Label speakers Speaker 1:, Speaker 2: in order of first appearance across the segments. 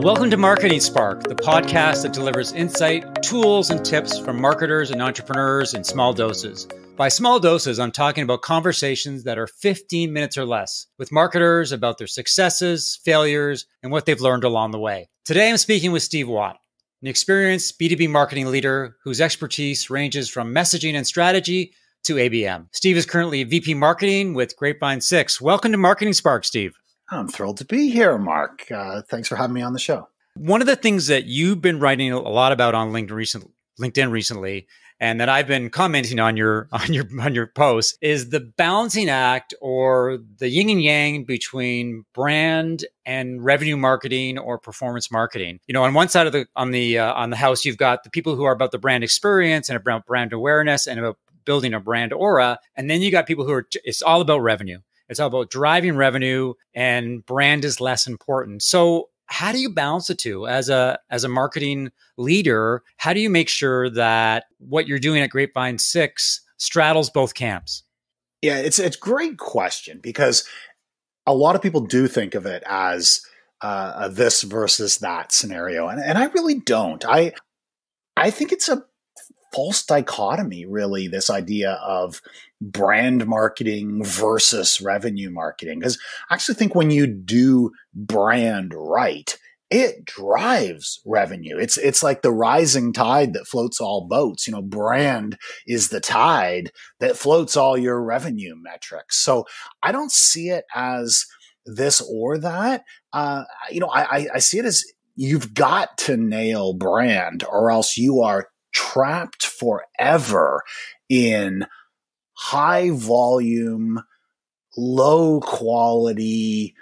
Speaker 1: Welcome to Marketing Spark, the podcast that delivers insight, tools, and tips from marketers and entrepreneurs in small doses. By small doses, I'm talking about conversations that are 15 minutes or less with marketers about their successes, failures, and what they've learned along the way. Today, I'm speaking with Steve Watt, an experienced B2B marketing leader whose expertise ranges from messaging and strategy to ABM. Steve is currently VP Marketing with Grapevine 6. Welcome to Marketing Spark, Steve.
Speaker 2: I'm thrilled to be here, Mark. Thanks for having me on the show.
Speaker 1: One of the things that you've been writing a lot about on LinkedIn recently, and that I've been commenting on your posts, is the balancing act or the yin and yang between brand and revenue marketing or performance marketing. You know, on one side of the house, you've got the people who are about the brand experience and about brand awareness and about building a brand aura, and then you got people who are it's all about revenue. It's all about driving revenue, and brand is less important. So how do you balance the two as a marketing leader? How do you make sure that what you're doing at Grapevine 6 straddles both camps?
Speaker 2: Yeah, it's a great question, because a lot of people do think of it as a this versus that scenario. And I really don't. I think it's a false dichotomy, really, this idea of brand marketing versus revenue marketing. Because I actually think when you do brand right, it drives revenue. It's like the rising tide that floats all boats. You know, brand is the tide that floats all your revenue metrics. So I don't see it as this or that. I see it as you've got to nail brand, or else you are trapped forever in high volume, low quality,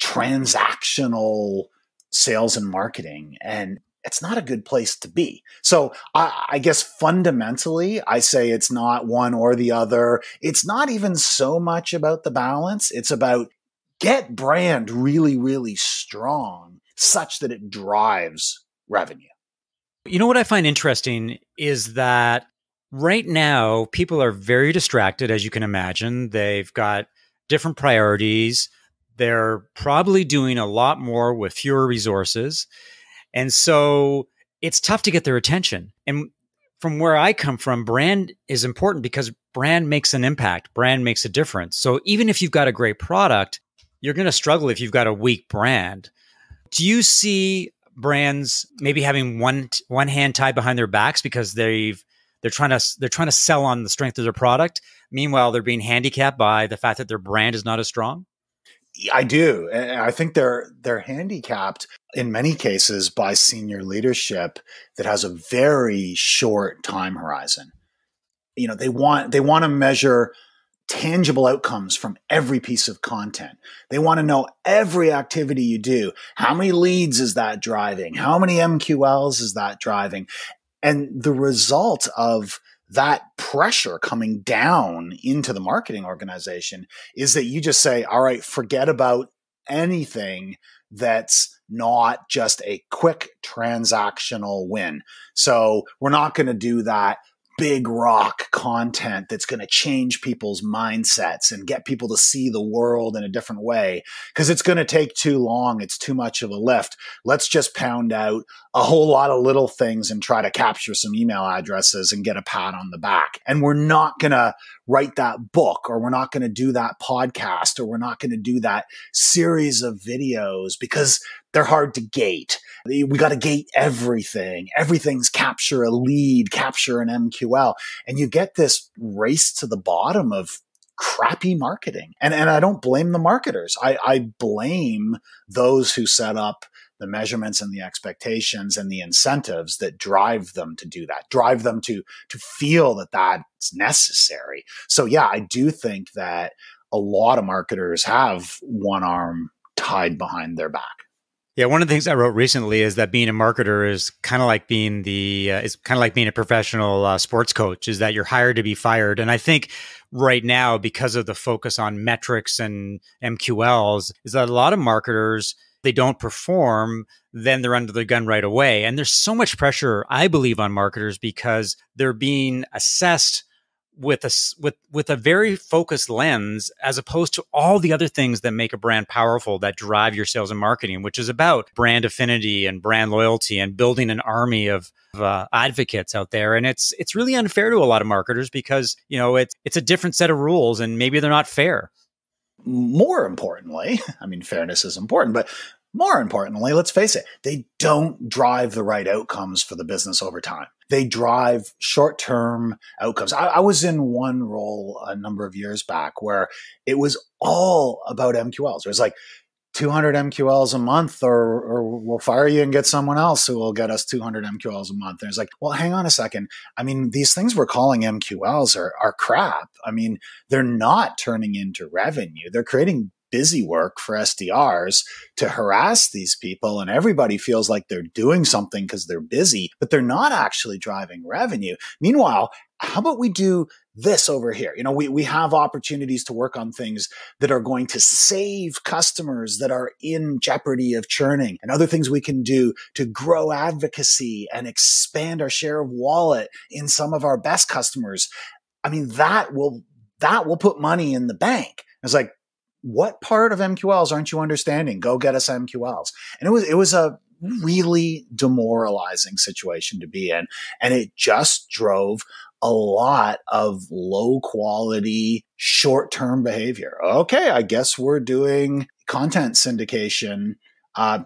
Speaker 2: transactional sales and marketing. And it's not a good place to be. So I guess fundamentally, I say it's not one or the other. It's not even so much about the balance. It's about get brand really, really strong such that it drives revenue.
Speaker 1: You know what I find interesting is that right now, people are very distracted, as you can imagine. They've got different priorities. They're probably doing a lot more with fewer resources. And so it's tough to get their attention. And from where I come from, brand is important because brand makes an impact. Brand makes a difference. So even if you've got a great product, you're going to struggle if you've got a weak brand. Do you see brands maybe having one hand tied behind their backs because they're trying to sell on the strength of their product? Meanwhile, they're being handicapped by the fact that their brand is not as strong?
Speaker 2: I do. And I think they're handicapped in many cases by senior leadership that has a very short time horizon. You know, they want to measure tangible outcomes from every piece of content. They want to know every activity you do. How many leads is that driving? How many MQLs is that driving? And the result of that pressure coming down into the marketing organization is that you just say, all right, forget about anything that's not just a quick transactional win. So we're not going to do that big rock content that's going to change people's mindsets and get people to see the world in a different way, because it's going to take too long. It's too much of a lift. Let's just pound out a whole lot of little things and try to capture some email addresses and get a pat on the back. And we're not going to write that book, or we're not going to do that podcast, or we're not going to do that series of videos because they're hard to gate. We got to gate everything. Everything's capture a lead, capture an MQL. And you get this race to the bottom of crappy marketing. And I don't blame the marketers. I blame those who set up the measurements and the expectations and the incentives that drive them to do that, drive them to feel that that's necessary. So yeah, I do think that a lot of marketers have one arm tied behind their back.
Speaker 1: Yeah, one of the things I wrote recently is that being a marketer is kind of like being a professional sports coach. Is that you're hired to be fired? And I think right now, because of the focus on metrics and MQLs, is that a lot of marketers, they don't perform, then they're under the gun right away. And there's so much pressure, I believe, on marketers because they're being assessed with a very focused lens, as opposed to all the other things that make a brand powerful, that drive your sales and marketing, which is about brand affinity and brand loyalty and building an army of advocates out there. And it's really unfair to a lot of marketers because, it's a different set of rules and maybe they're not fair.
Speaker 2: More importantly, I mean, fairness is important, but more importantly, let's face it, they don't drive the right outcomes for the business over time. They drive short-term outcomes. I was in one role a number of years back where it was all about MQLs. It was like 200 MQLs a month or we'll fire you and get someone else who will get us 200 MQLs a month. And it's like, well, hang on a second. I mean, these things we're calling MQLs are crap. I mean, they're not turning into revenue. They're creating busy work for SDRs to harass these people, and everybody feels like they're doing something because they're busy, but they're not actually driving revenue. Meanwhile, how about we do this over here? We have opportunities to work on things that are going to save customers that are in jeopardy of churning, and other things we can do to grow advocacy and expand our share of wallet in some of our best customers. I mean, that will put money in the bank. It's like, what part of MQLs aren't you understanding? Go get us MQLs. And it was a really demoralizing situation to be in. And it just drove a lot of low quality, short-term behavior. Okay, I guess we're doing content syndication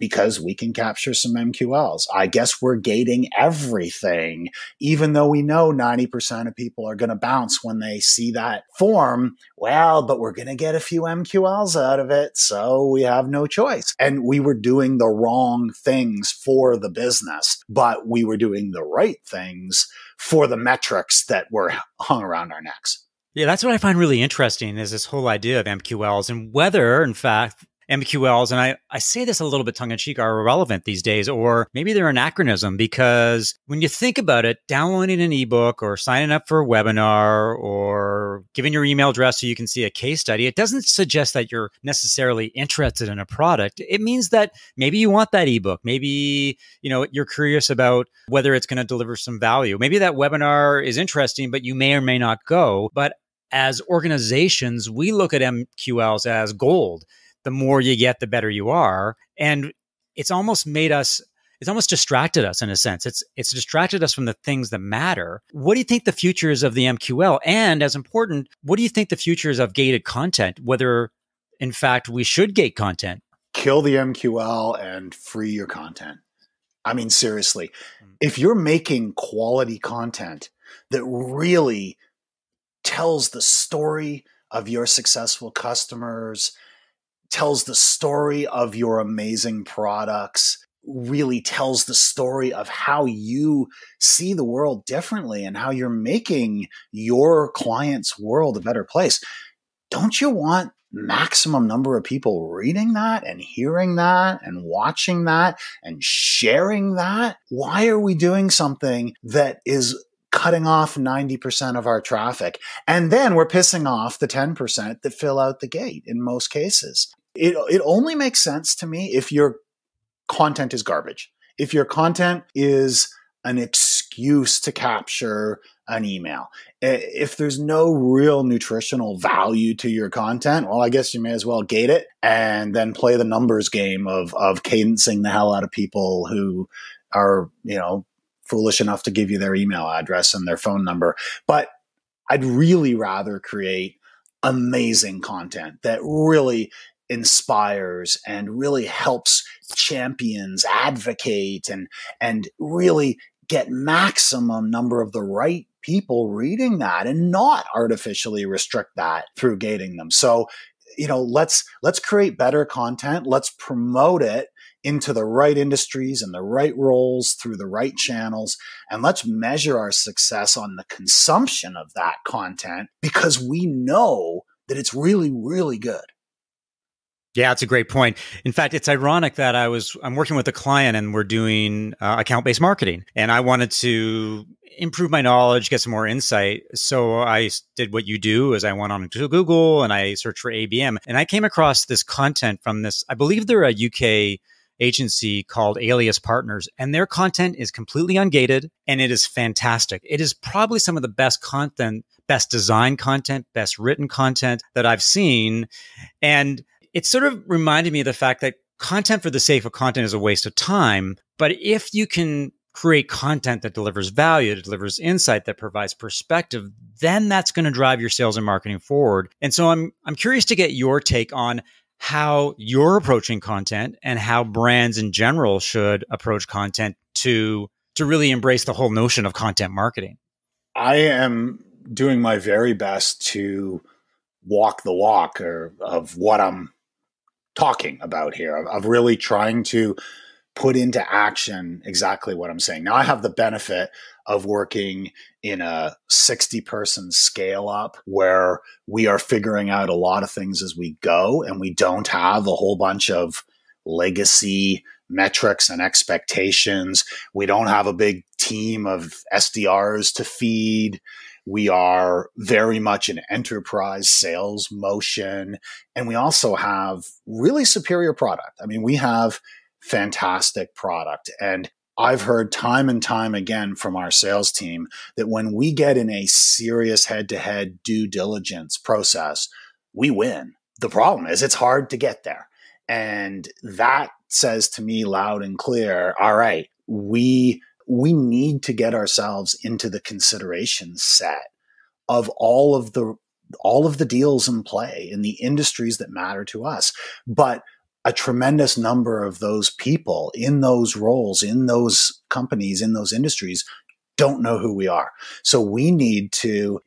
Speaker 2: because we can capture some MQLs. I guess we're gating everything, even though we know 90% of people are going to bounce when they see that form. Well, but we're going to get a few MQLs out of it, so we have no choice. And we were doing the wrong things for the business, but we were doing the right things for the metrics that were hung around our necks.
Speaker 1: Yeah, that's what I find really interesting is this whole idea of MQLs and whether, in fact, MQLs, and I say this a little bit tongue-in-cheek, are irrelevant these days, or maybe they're anachronism, because when you think about it, downloading an ebook or signing up for a webinar or giving your email address so you can see a case study, it doesn't suggest that you're necessarily interested in a product. It means that maybe you want that ebook. Maybe, you're curious about whether it's going to deliver some value. Maybe that webinar is interesting, but you may or may not go. But as organizations, we look at MQLs as gold. The more you get, the better you are. And it's almost distracted us in a sense. It's distracted us from the things that matter. What do you think the future is of the MQL? And as important, what do you think the future is of gated content? Whether, in fact, we should gate content?
Speaker 2: Kill the MQL and free your content. I mean, seriously, if you're making quality content that really tells the story of your successful customers, tells the story of your amazing products, really tells the story of how you see the world differently and how you're making your client's world a better place. Don't you want maximum number of people reading that and hearing that and watching that and sharing that? Why are we doing something that is cutting off 90% of our traffic? And then we're pissing off the 10% that fill out the gate in most cases. It only makes sense to me if your content is garbage. If your content is an excuse to capture an email. If there's no real nutritional value to your content, well, I guess you may as well gate it and then play the numbers game of cadencing the hell out of people who are, foolish enough to give you their email address and their phone number. But I'd really rather create amazing content that really inspires and really helps champions advocate and really get maximum number of the right people reading that and not artificially restrict that through gating them. So, let's create better content. Let's promote it into the right industries and the right roles through the right channels. And let's measure our success on the consumption of that content because we know that it's really, really good.
Speaker 1: Yeah, it's a great point. In fact, it's ironic that I'm working with a client and we're doing account-based marketing, and I wanted to improve my knowledge, get some more insight. So I did what you do is I went on to Google and I searched for ABM, and I came across this content from this, I believe they're a UK agency called Alias Partners, and their content is completely ungated and it is fantastic. It is probably some of the best best designed content, best written content that I've seen. And it sort of reminded me of the fact that content for the sake of content is a waste of time. But if you can create content that delivers value, that delivers insight, that provides perspective, then that's going to drive your sales and marketing forward. And so I'm curious to get your take on how you're approaching content and how brands in general should approach content to really embrace the whole notion of content marketing.
Speaker 2: I am doing my very best to walk the walk of what I'm talking about here, of really trying to put into action exactly what I'm saying. Now, I have the benefit of working in a 60-person scale up where we are figuring out a lot of things as we go, and we don't have a whole bunch of legacy metrics and expectations. We don't have a big team of SDRs to feed. We are very much an enterprise sales motion. And we also have really superior product. I mean, we have fantastic product. And I've heard time and time again from our sales team that when we get in a serious head-to-head due diligence process, we win. The problem is it's hard to get there. And that says to me loud and clear, all right, we need to get ourselves into the consideration set of all of the deals in play in the industries that matter to us. But a tremendous number of those people in those roles, in those companies, in those industries don't know who we are. So we need to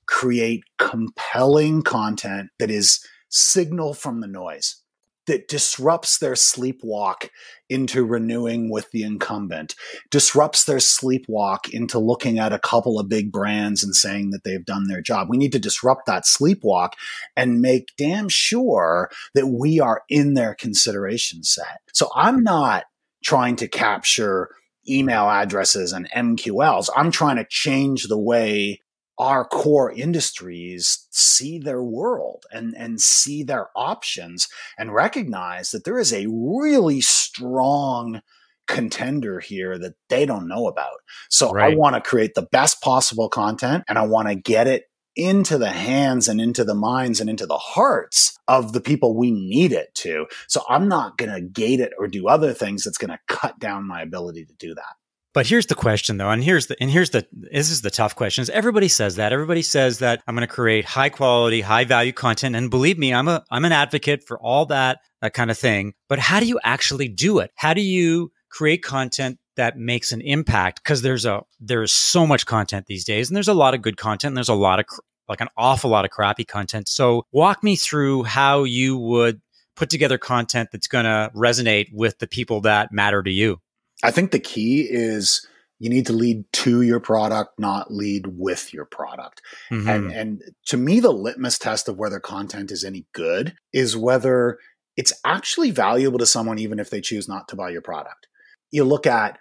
Speaker 2: create compelling content that is signal from the noise, that disrupts their sleepwalk into renewing with the incumbent, disrupts their sleepwalk into looking at a couple of big brands and saying that they've done their job. We need to disrupt that sleepwalk and make damn sure that we are in their consideration set. So I'm not trying to capture email addresses and MQLs. I'm trying to change the way our core industries see their world and see their options and recognize that there is a really strong contender here that they don't know about. So right. I want to create the best possible content, and I want to get it into the hands and into the minds and into the hearts of the people we need it to. So I'm not going to gate it or do other things that's going to cut down my ability to do that.
Speaker 1: But here's the question though, this is the tough question. Is everybody says that. Everybody says that I'm going to create high quality, high value content. And believe me, I'm an advocate for all that kind of thing. But how do you actually do it? How do you create content that makes an impact? Because there is so much content these days, and there's a lot of good content. And there's a lot of an awful lot of crappy content. So walk me through how you would put together content that's going to resonate with the people that matter to you.
Speaker 2: I think the key is you need to lead to your product, not lead with your product. Mm-hmm. And to me, the litmus test of whether content is any good is whether it's actually valuable to someone, even if they choose not to buy your product. You look at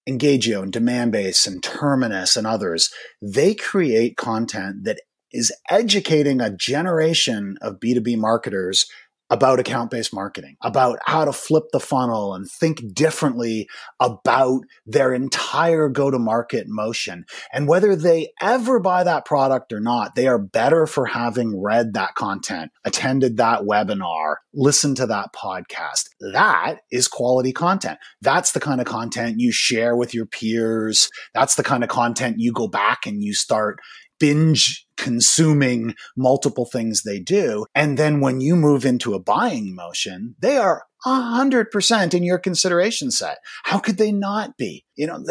Speaker 2: Engagio and Demandbase and Terminus and others. They create content that is educating a generation of B2B marketers about account-based marketing, about how to flip the funnel and think differently about their entire go-to-market motion. And whether they ever buy that product or not, they are better for having read that content, attended that webinar, listened to that podcast. That is quality content. That's the kind of content you share with your peers. That's the kind of content you go back and you start binge consuming multiple things they do. And then when you move into a buying motion, they are 100% in your consideration set. How could they not be? I'm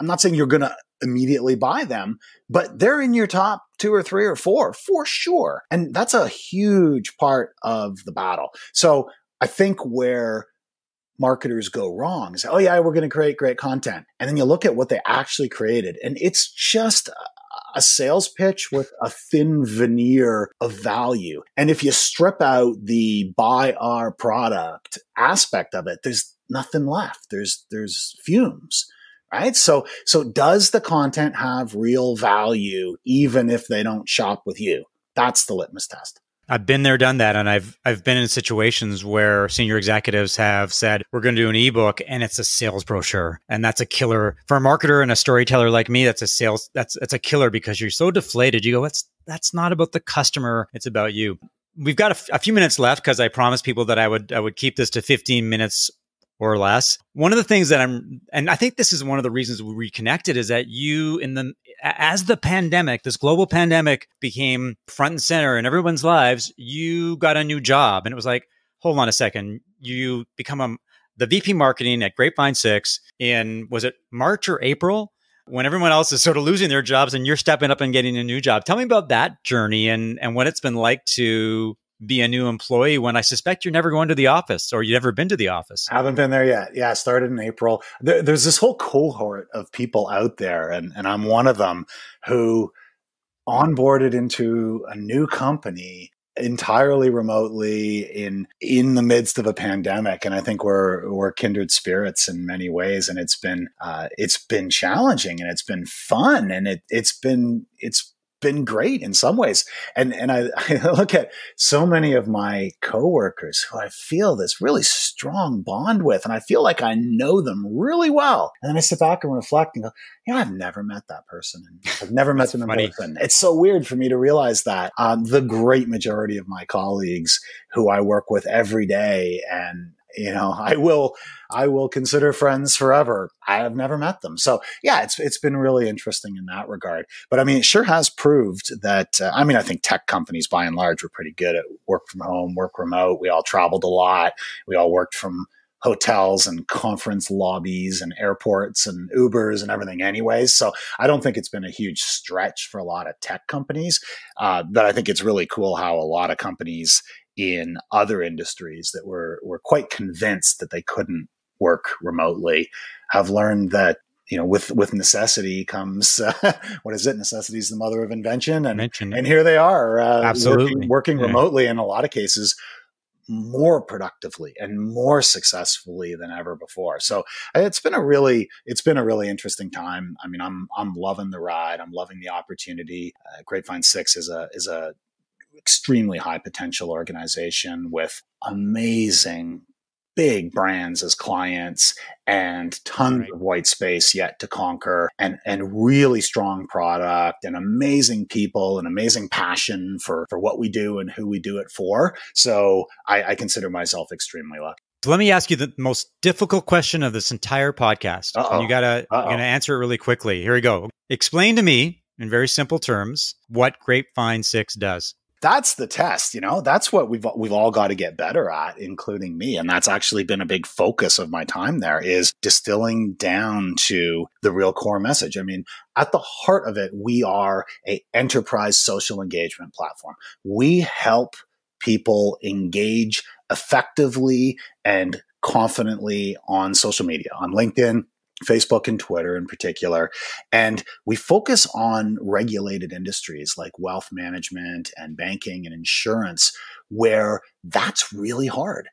Speaker 2: not saying you're going to immediately buy them, but they're in your top 2 or 3 or 4 for sure. And that's a huge part of the battle. So I think where marketers go wrong is, oh yeah, we're going to create great content. And then you look at what they actually created, and it's just a sales pitch with a thin veneer of value. And if you strip out the buy our product aspect of it, there's nothing left. There's fumes, right? So does the content have real value even if they don't shop with you? That's the litmus test.
Speaker 1: I've been there, done that. And I've been in situations where senior executives have said, we're going to do an ebook and it's a sales brochure. And that's a killer for a marketer and a storyteller like me. That's a killer because you're so deflated. You go, that's not about the customer. It's about you. We've got a few minutes left because I promised people that I would keep this to 15 minutes or less. One of the things that and I think this is one of the reasons we reconnected, is that as the pandemic, this global pandemic became front and center in everyone's lives, you got a new job. And it was like, hold on a second, you become the VP marketing at Grapevine 6 in, was it March or April? When everyone else is sort of losing their jobs and you're stepping up and getting a new job. Tell me about that journey and what it's been like to be a new employee when I suspect you're never going to the office, or you've never been to the office.
Speaker 2: Haven't been there yet. Yeah, I started in April. There's this whole cohort of people out there, and I'm one of them, who onboarded into a new company entirely remotely in the midst of a pandemic. And I think we're kindred spirits in many ways. And it's been challenging, and it's been fun, and it's been great in some ways. And I look at so many of my coworkers who I feel this really strong bond with, and I feel like I know them really well. And then I sit back and reflect and go, I've never met that person. I've never met them in person. It's so weird for me to realize that the great majority of my colleagues who I work with every day, and I will consider friends forever, I have never met them. So yeah, it's been really interesting in that regard. But I mean, it sure has proved that, I think tech companies by and large were pretty good at work from home, work remote. We all traveled a lot. We all worked from hotels and conference lobbies and airports and Ubers and everything anyways. So I don't think it's been a huge stretch for a lot of tech companies. But I think it's really cool how a lot of companies in other industries that were quite convinced that they couldn't work remotely have learned that, with necessity comes, what is it? Necessity is the mother of invention. And here they are,
Speaker 1: absolutely
Speaker 2: working remotely in a lot of cases more productively and more successfully than ever before. So it's been a really interesting time. I mean, I'm loving the ride. I'm loving the opportunity. Grapevine 6 is a extremely high potential organization with amazing big brands as clients and tons of white space yet to conquer, and really strong product and amazing people and amazing passion for what we do and who we do it for. So I consider myself extremely lucky.
Speaker 1: So let me ask you the most difficult question of this entire podcast. And you're going to answer it really quickly. Here we go. Explain to me in very simple terms what Grapevine 6 does.
Speaker 2: That's the test, that's what we've all got to get better at, including me. And that's actually been a big focus of my time there, is distilling down to the real core message. I mean, at the heart of it, we are an enterprise social engagement platform. We help people engage effectively and confidently on social media, on LinkedIn, Facebook and Twitter in particular. And we focus on regulated industries like wealth management and banking and insurance, where that's really hard.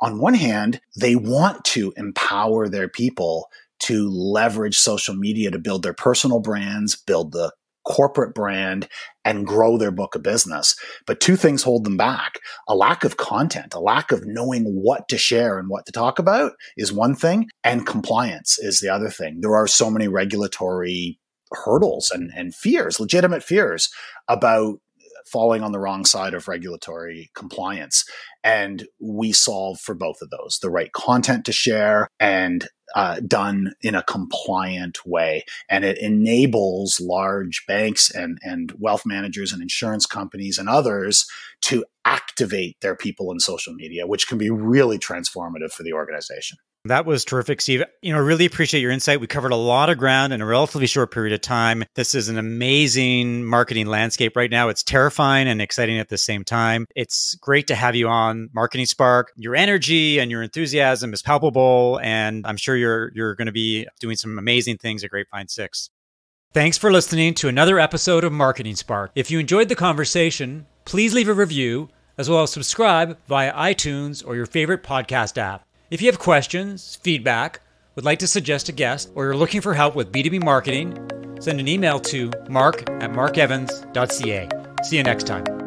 Speaker 2: On one hand, they want to empower their people to leverage social media to build their personal brands, build the corporate brand, and grow their book of business. But two things hold them back. A lack of content, a lack of knowing what to share and what to talk about is one thing, and compliance is the other thing. There are so many regulatory hurdles and fears, legitimate fears about falling on the wrong side of regulatory compliance. And we solve for both of those, the right content to share and done in a compliant way. And it enables large banks and wealth managers and insurance companies and others to activate their people in social media, which can be really transformative for the organization.
Speaker 1: That was terrific, Steve. I really appreciate your insight. We covered a lot of ground in a relatively short period of time. This is an amazing marketing landscape right now. It's terrifying and exciting at the same time. It's great to have you on Marketing Spark. Your energy and your enthusiasm is palpable, and I'm sure you're going to be doing some amazing things at Grapevine 6. Thanks for listening to another episode of Marketing Spark. If you enjoyed the conversation, please leave a review, as well as subscribe via iTunes or your favorite podcast app. If you have questions, feedback, would like to suggest a guest, or you're looking for help with B2B marketing, send an email to mark@markevans.ca. See you next time.